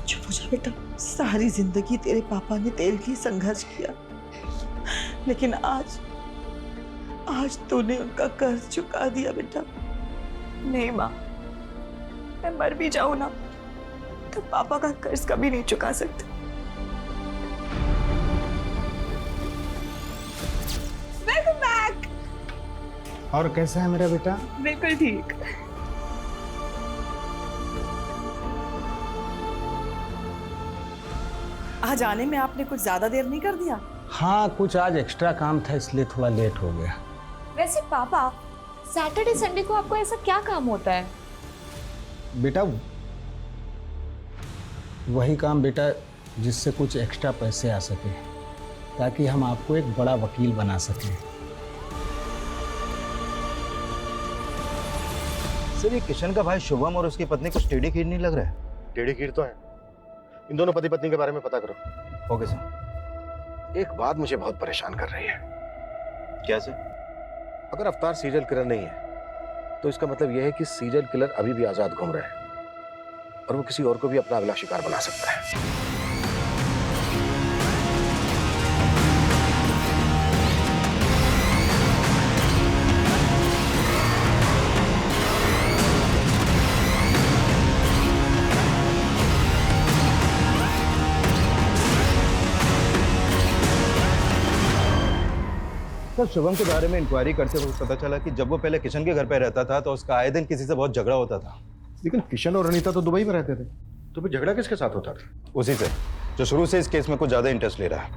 चुप हो जा बेटा, सारी जिंदगी तेरे पापा ने तेरे लिए संघर्ष किया, लेकिन आज तूने उनका कर्ज चुका दिया बेटा। नहीं माँ, मैं मर भी जाऊं ना तो पापा का कर्ज कभी नहीं चुका सकते। Welcome back. और कैसा है मेरा बेटा? बिल्कुल ठीक। आज आने में आपने कुछ ज्यादा देर नहीं कर दिया? हाँ, कुछ आज एक्स्ट्रा काम था इसलिए थोड़ा लेट हो गया। वैसे पापा, सैटरडे संडे को आपको ऐसा क्या काम होता है? बेटा वही काम बेटा जिससे कुछ एक्स्ट्रा पैसे आ सके, ताकि हम आपको एक बड़ा वकील बना सकें। सर ये किशन का भाई शुभम और उसकी पत्नी कुछ टेढ़ी खीर नहीं लग रहा है? टेढ़ी खीर तो है। इन दोनों पति पत्नी के बारे में पता करो। Okay sir. एक बात मुझे बहुत परेशान कर रही है। क्या सर? अगर अवतार सीरियल किलर नहीं है तो इसका मतलब यह है कि सीरियल किलर अभी भी आजाद घूम रहा है और वो किसी और को भी अपना अगला शिकार बना सकता है। सर शुभम के बारे में इंक्वायरी करते वक्त पता चला कि जब वो पहले किशन के घर पे रहता था तो उसका आए दिन किसी से बहुत झगड़ा होता था। लेकिन किशन और अनीता तो दुबई में रहते थे, तो फिर झगड़ा किसके साथ होता था? उसी से जो शुरू से इस केस में कुछ ज्यादा इंटरेस्ट ले रहा है।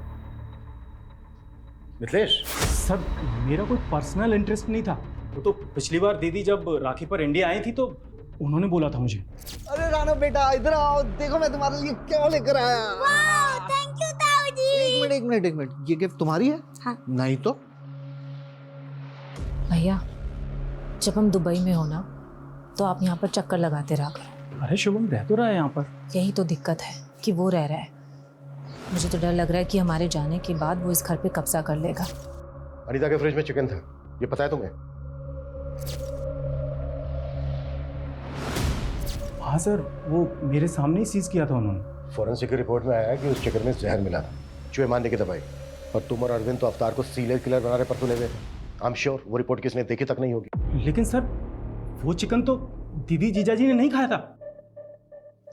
मिथिलेश सर मेरा कोई पर्सनल इंटरेस्ट नहीं था, वो तो पिछली बार दीदी जब राखी पर इंडिया आई थी तो उन्होंने बोला था मुझे। अरे राणा बेटा इधर आओ, देखो मैं तुम्हारे लिए क्या लेकर आया। थैंक यू ताऊ जी। एक मिनट, ये गिफ्ट तुम्हारी है? हाँ। नहीं तो भैया जब हम दुबई में हो ना तो आप यहाँ पर चक्कर लगाते रहा करो। अरे शुभम रह तो रहा है यहाँ पर। यही तो दिक्कत है कि वो रह रहा है। मुझे तो डर लग रहा है कि हमारे जाने के बाद वो इस घर पे कब्जा कर लेगा। अनीता के फ्रिज में चिकन था, ये पता है तुम्हें? हाँ सर, वो मेरे सामने ही सीज किया था उन्होंने। फॉरेंसिक की रिपोर्ट में आया है कि उस चिकन में जहर मिला था, चूहे मारने की दवाई। और तुम और अरविंद तो अवतार को सीरियल किलर बना रहे पर तुले हुए थे। आई एम श्योर वो रिपोर्ट किसने देखी तक नहीं होगी। लेकिन सर वो चिकन तो दीदी जीजाजी ने नहीं खाया था।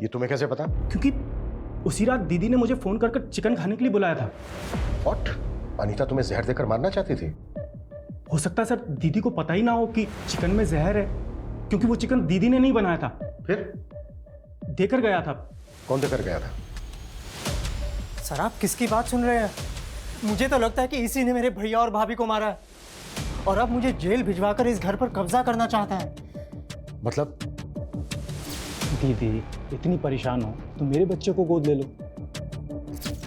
ये तुम्हें कैसे पता? क्योंकि उसी रात दीदी ने मुझे फोन कर चिकन खाने के लिए बुलाया था। व्हाट? अनीता तुम्हें जहर देकर मारना चाहती थी? हो सकता है सर दीदी को पता ही ना हो कि चिकन में जहर है, क्योंकि वो चिकन दीदी ने नहीं बनाया था। फिर देकर गया था। कौन देकर गया था? सर आप किसकी बात सुन रहे हैं? मुझे तो लगता है कि इसी ने मेरे भैया और भाभी को मारा है और अब मुझे जेल भिजवाकर इस घर पर कब्जा करना चाहता है। मतलब? दीदी इतनी परेशान हो तो मेरे बच्चे को गोद ले लो।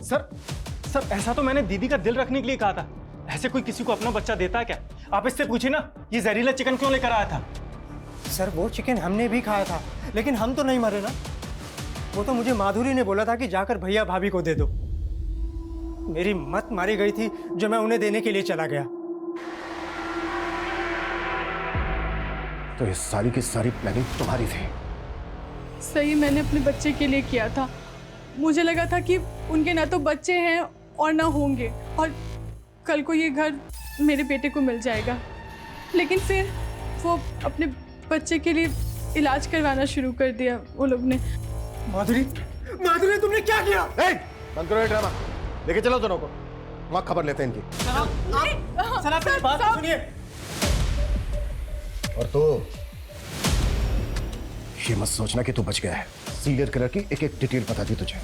सर ऐसा तो मैंने दीदी का दिल रखने के लिए कहा था। ऐसे कोई किसी को अपना बच्चा देता है क्या? आप इससे पूछिए ना ये जहरीला चिकन क्यों लेकर आया था। सर वो चिकन हमने भी खाया था, लेकिन हम तो नहीं मरे ना। वो तो मुझे माधुरी ने बोला था कि जाकर भैया भाभी को दे दो। मेरी मत मारी गई थी जो मैं उन्हें देने के लिए चला गया। तो ये सारी की सारी प्लानिंग तुम्हारी थी? सही मैंने अपने बच्चे के लिए किया था। मुझे लगा था कि उनके ना तो बच्चे हैं और ना होंगे, और कल को ये घर मेरे बेटे को मिल जाएगा। लेकिन फिर वो अपने बच्चे के लिए इलाज करवाना शुरू कर दिया वो लोग ने। माधुरी तुमने क्या किया? बंद करो ये ड्रामा, लेके चलो दोनों को, वहां खबर लेते हैं इनकी। सर आप मेरी बात सुनिए। और तो ये मत सोचना कि तू बच गया है। सीरियल किलर की एक एक डिटेल पता थी तुझे।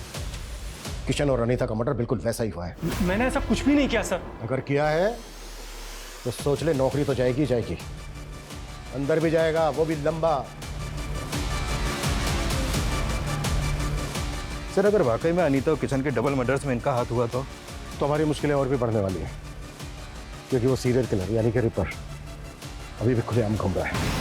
किशन और अनीता का मर्डर बिल्कुल वैसा ही हुआ है। मैंने ऐसा कुछ भी नहीं किया सर। अगर किया है तो सोच ले, नौकरी तो जाएगी जाएगी, अंदर भी जाएगा, वो भी लंबा। सर अगर वाकई में अनीता और किशन के डबल मर्डर्स में इनका हाथ हुआ तो हमारी मुश्किलें और भी बढ़ने वाली हैं, क्योंकि वो सीरियल किलर यानी कि रिपर अभी भी खुलेआम घूम रहा है।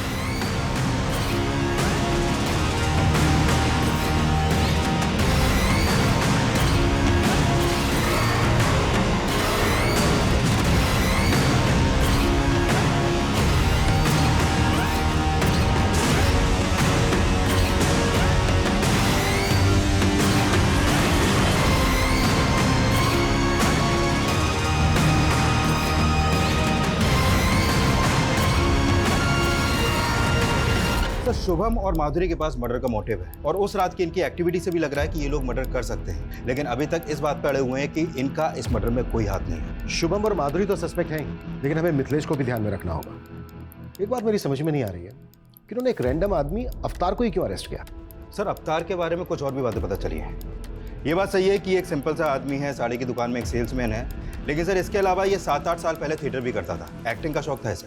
शुभम और माधुरी के पास मर्डर का मोटिव है और उस रात की इनकी एक्टिविटी से भी लग रहा है कि ये लोग मर्डर कर सकते हैं, लेकिन अभी तक इस बात पर अड़े हुए हैं कि इनका इस मर्डर में कोई हाथ नहीं है। शुभम और माधुरी तो सस्पेक्ट हैं, लेकिन हमें मिथिलेश को भी ध्यान में रखना होगा। एक बात मेरी समझ में नहीं आ रही है कि उन्होंने एक रैंडम आदमी अवतार को ही क्यों अरेस्ट किया? सर अवतार के बारे में कुछ और भी बातें पता चली हैं। ये बात सही है कि एक सिंपल सा आदमी है, साड़ी की दुकान में एक सेल्समैन है, लेकिन सर इसके अलावा ये 7-8 साल पहले थिएटर भी करता था। एक्टिंग का शौक था इसे।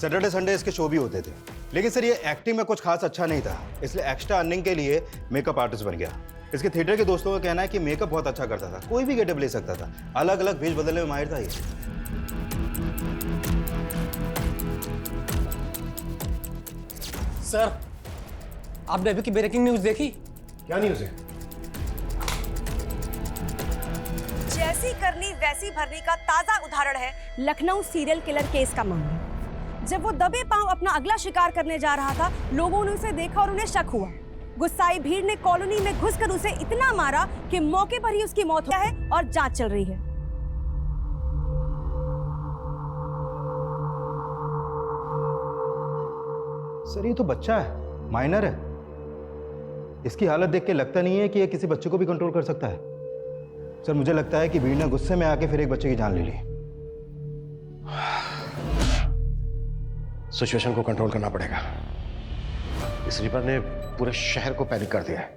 सैटरडे संडे इसके शो भी होते थे, लेकिन सर ये एक्टिंग में कुछ खास अच्छा नहीं था, इसलिए एक्स्ट्रा अर्निंग के लिए मेकअप आर्टिस्ट बन गया। इसके थिएटर के दोस्तों का कहना है कि मेकअप बहुत अच्छा करता था, कोई भी गेटअप ले सकता था, अलग अलग भेष बदलने में माहिर था ये। सर आपने अभी की ब्रेकिंग न्यूज देखी? क्या न्यूज है? जैसी करनी वैसी भरनी का ताजा उदाहरण है लखनऊ सीरियल किलर केस का मामला। जब वो दबे पांव अपना अगला शिकार करने जा रहा था, लोगों ने उसे देखा और उन्हें शक हुआ। गुस्साई भीड़ ने कॉलोनी में घुसकर उसे इतना मारा कि मौके पर ही उसकी मौत हो गई है और जांच चल रही है। सर ये तो बच्चा है, माइनर है। इसकी हालत देख के लगता नहीं है कि ये किसी बच्चे को भी कंट्रोल कर सकता है। सर मुझे लगता है कि भीड़ ने गुस्से में आके फिर एक बच्चे की जान ले ली। सिचुएशन को कंट्रोल करना पड़ेगा। इस रिपर ने पूरे शहर को पैनिक कर दिया है।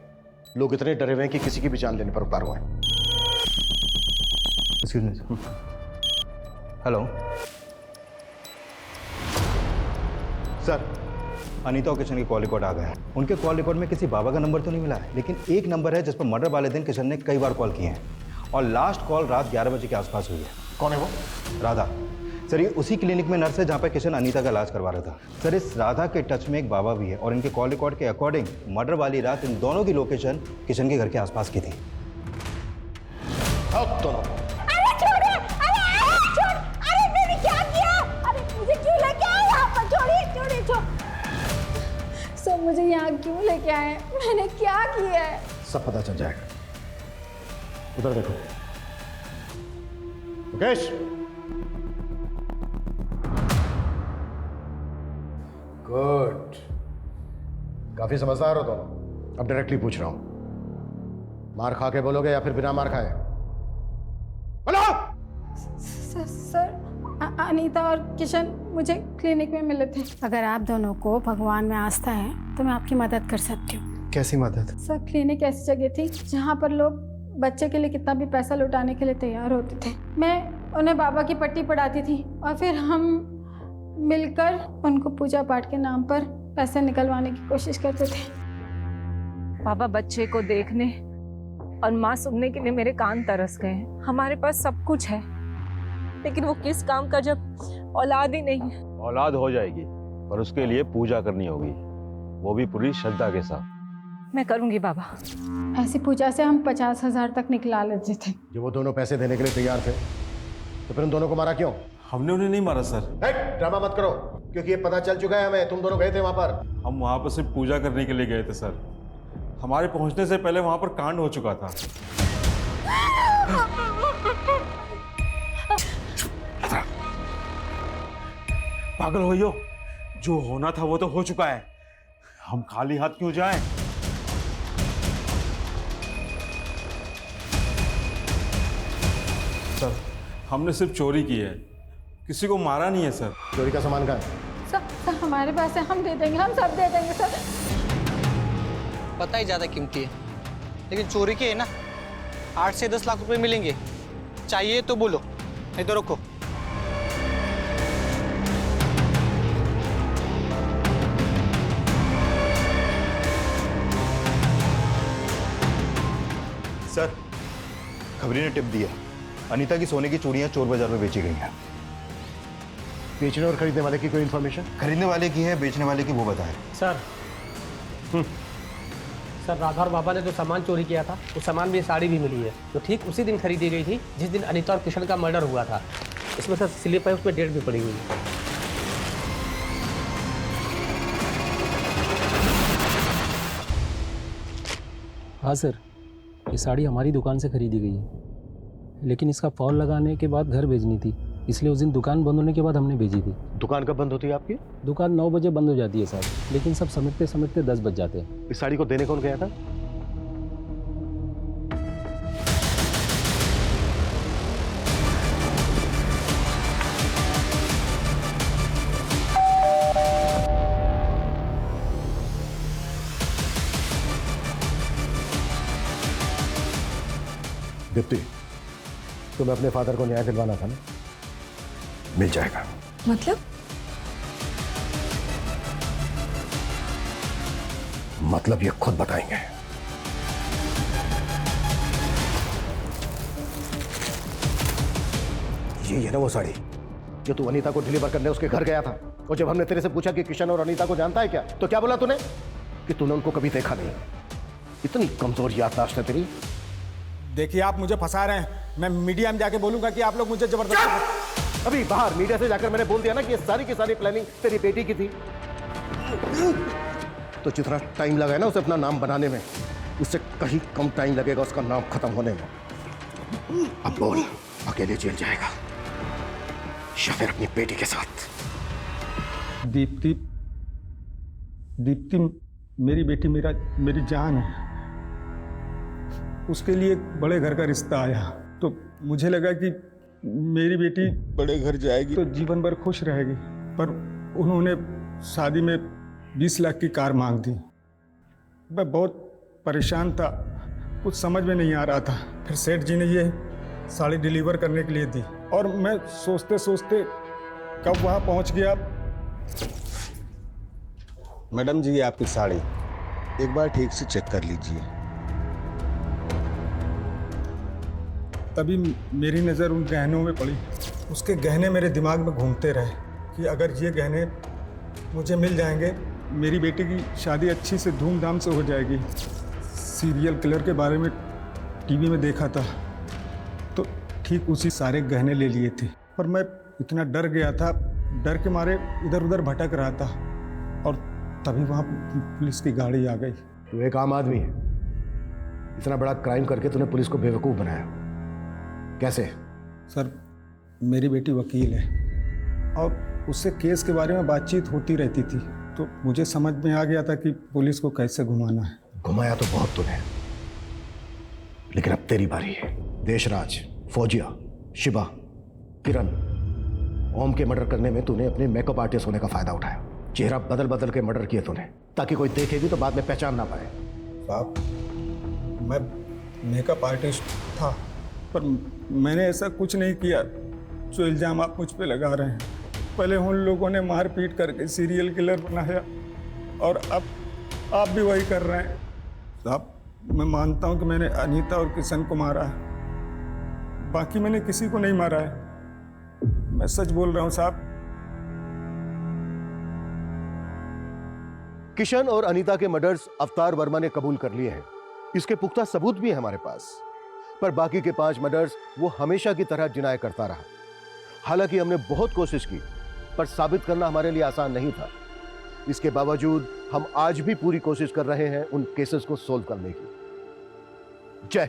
लोग इतने डरे हुए हैं कि किसी की भी जान लेने पर उतार हुए हैं। Excuse me sir. Hello sir, Anita और किशन के कॉल रिकॉर्ड आ गए हैं। उनके कॉल रिकॉर्ड में किसी बाबा का नंबर तो नहीं मिला है, लेकिन एक नंबर है जिस पर मर्डर वाले दिन किशन ने कई बार कॉल किए हैं और लास्ट कॉल रात 11 बजे के आसपास हुई है। कौन है वो? राधा। सर ये उसी क्लिनिक में नर्स है जहाँ पर किशन अनीता का इलाज करवा रहा था। सर इस राधा के टच में एक बाबा भी है और इनके कॉल रिकॉर्ड के अकॉर्डिंग मर्डर वाली रात इन दोनों की लोकेशन किशन के घर के आसपास की थी। दोनों सर मुझे यहाँ क्यों लेके आए? मैंने क्या किया है? सब पता चल जाएगा। उधर देखो मुकेश। गुड, काफी समझदार हो दोनों। अब डायरेक्टली पूछ रहा हूं, मार खा के बोलोगे या फिर बिना मार खाए? बोलो। सर अनीता और किशन मुझे क्लिनिक में मिले थे। अगर आप दोनों को भगवान में आस्था है तो मैं आपकी मदद कर सकती हूँ। कैसी मदद? सर क्लिनिक ऐसी जगह थी जहाँ पर लोग बच्चे के लिए कितना भी पैसा लुटाने के लिए तैयार होते थे। मैं उन्हें बाबा की पट्टी पढ़ाती थी और फिर हम मिलकर उनको पूजा पाठ के नाम पर पैसे निकलवाने की कोशिश करते थे। पापा बच्चे को देखने और माँ सुनने के लिए मेरे कान तरस गए। हमारे पास सब कुछ है, लेकिन वो किस काम का जब औलाद ही नहीं है। औलाद हो जाएगी, पर उसके लिए पूजा करनी होगी, वो भी पूरी श्रद्धा के साथ। मैं करूंगी बाबा। ऐसी पूजा से हम 50,000 तक निकला लेते थे। जब वो दोनों पैसे देने के लिए तैयार थे तो फिर उन दोनों को मारा क्यों? हमने उन्हें नहीं मारा सर। ड्रामा मत करो, क्योंकि ये पता चल चुका है हमें, तुम दोनों गए थे वहां पर। हम वहां पर सिर्फ पूजा करने के लिए गए थे सर। हमारे पहुंचने से पहले वहां पर कांड हो चुका था। पागल हो यो, जो होना था वो तो हो चुका है, हम खाली हाथ क्यों जाएं? सर हमने सिर्फ चोरी की है, किसी को मारा नहीं है सर। चोरी का सामान कहाँ है? सर हमारे पास है, हम दे देंगे, हम सब दे देंगे सर। पता ही ज्यादा कीमती है, लेकिन चोरी के है ना 8 से 10 लाख रुपए मिलेंगे। चाहिए तो बोलो, नहीं तो रुको। सर खबरी ने टिप दिया, अनीता की सोने की चूड़ियां चोर बाजार में बेची गई हैं। बेचने और खरीदने वाले की कोई इन्फॉर्मेशन? खरीदने वाले की है, बेचने वाले की वो बताए। सर सर राधा और बाबा ने जो सामान चोरी किया था, वो सामान भी साड़ी भी मिली है, जो ठीक उसी दिन खरीदी गई थी जिस दिन अनीता और किशन का मर्डर हुआ था। इसमें सर स्लिप है, उसमें डेट भी पड़ी हुई है। हाँ सर, ये साड़ी हमारी दुकान से खरीदी गई है, लेकिन इसका फॉल लगाने के बाद घर भेजनी थी, इसलिए उस दिन दुकान बंद होने के बाद हमने भेजी थी। दुकान कब बंद होती है आपकी? दुकान 9 बजे बंद हो जाती है सर, लेकिन सब समेटते समेटते 10 बज जाते हैं। इस साड़ी को देने कौन गया था? दीप्ति, तुम्हें अपने फादर को न्याय दिलवाना था ना? मिल जाएगा। मतलब ये खुद बताएंगे। ये है ना वो साड़ी जो तू अनीता को डिलीवर करने उसके घर गया था, और जब हमने तेरे से पूछा कि किशन और अनीता को जानता है क्या, तो क्या बोला तूने? कि तूने उनको कभी देखा नहीं। इतनी कमजोर याददाश्त है तेरी। देखिए आप मुझे फंसा रहे हैं। मैं मीडिया में जाके बोलूंगा कि आप लोग मुझे जबरदस्ती। अभी बाहर मीडिया से जाकर मैंने बोल दिया ना कि ये सारी की सारी प्लानिंग तेरी बेटी की थी। तो जितना टाइम लगा है ना उसे अपना नाम बनाने में, उससे कहीं कम टाइम लगेगा उसका नाम खत्म होने में। अब बोल, अकेले जेल जाएगा या फिर अपनी बेटी के साथ? दीप्ति, दीप्ति मेरी बेटी मेरी जान है। उसके लिए एक बड़े घर का रिश्ता आया तो मुझे लगा कि मेरी बेटी बड़े घर जाएगी तो जीवन भर खुश रहेगी, पर उन्होंने शादी में 20 लाख की कार मांग दी। मैं बहुत परेशान था, कुछ समझ में नहीं आ रहा था। फिर सेठ जी ने ये साड़ी डिलीवर करने के लिए दी और मैं सोचते सोचते कब वहाँ पहुँच गया। मैडम जी, ये आपकी साड़ी एक बार ठीक से चेक कर लीजिए। तभी मेरी नज़र उन गहनों में पड़ी। उसके गहने मेरे दिमाग में घूमते रहे कि अगर ये गहने मुझे मिल जाएंगे, मेरी बेटी की शादी अच्छी से धूमधाम से हो जाएगी। सीरियल किलर के बारे में टीवी में देखा था तो ठीक उसी सारे गहने ले लिए थे, पर मैं इतना डर गया था, डर के मारे इधर उधर भटक रहा था और तभी वहाँ पुलिस की गाड़ी आ गई। तू एक आम आदमी है, इतना बड़ा क्राइम करके तूने पुलिस को बेवकूफ़ बनाया, कैसे? सर, मेरी बेटी वकील है और उससे केस के बारे में बातचीत होती रहती थी, तो मुझे समझ में आ गया था कि पुलिस को कैसे घुमाना है। घुमाया तो बहुत तूने, लेकिन अब तेरी बारी है। देशराज, फौजिया, शिबा, किरण, ओम के मर्डर करने में तूने अपने मेकअप आर्टिस्ट होने का फायदा उठाया। चेहरा बदल बदल के मर्डर किए तूने ताकि कोई देखे भी तो बाद में पहचान ना पाए। साहब, मैं मेकअप आर्टिस्ट था, पर मैंने ऐसा कुछ नहीं किया जो इल्ज़ाम आप मुझ पे लगा रहे हैं। पहले उन लोगों ने मार पीट करके सीरियल किलर बनाया और अब आप भी वही कर रहे हैं। साहब, मैं मानता हूं कि मैंने अनीता और किशन को मारा है, बाकी मैंने किसी को नहीं मारा है। मैं सच बोल रहा हूं साहब। किशन और अनीता के मर्डर्स अवतार वर्मा ने कबूल कर लिए हैं। इसके पुख्ता सबूत भी है हमारे पास, पर बाकी के 5 मर्डर्स वो हमेशा की तरह डिनाई करता रहा। हालांकि हमने बहुत कोशिश की, पर साबित करना हमारे लिए आसान नहीं था। इसके बावजूद हम आज भी पूरी कोशिश कर रहे हैं उन केसेस को सोल्व करने की। जय